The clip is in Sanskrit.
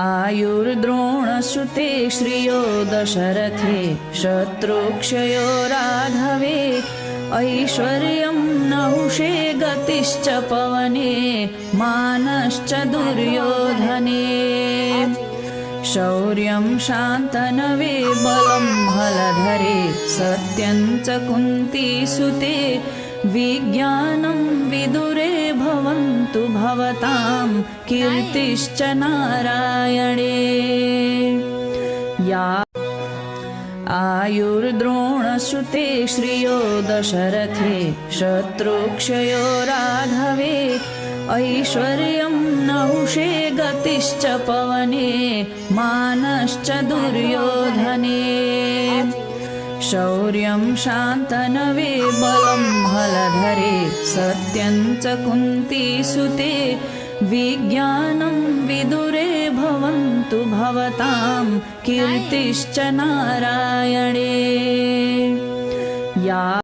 आयुर्द्रोणसुते श्रियो दशरथे शत्रुक्षयो राघवे ऐश्वर्यं नहुषे गतिश्च पवने मानश्च दुर्योधने शौर्यं शान्तनवे बलं हलधरे सत्यं च कुन्तीसुते विज्ञानं विदुरे भवन्तु भवतां कीर्तिश्च नारायणे या आयुर्द्रोणसुते श्रियो दशरथे शत्रुक्षयो राघवे ऐश्वर्यं नहुषे गतिश्च पवने मानश्च दुर्योधने शौर्यं शान्तनवे बलं हलधरे सत्यं च कुन्तीसुते विज्ञानं विदुरे भवन्तु भवतां कीर्तिश्च नारायणे या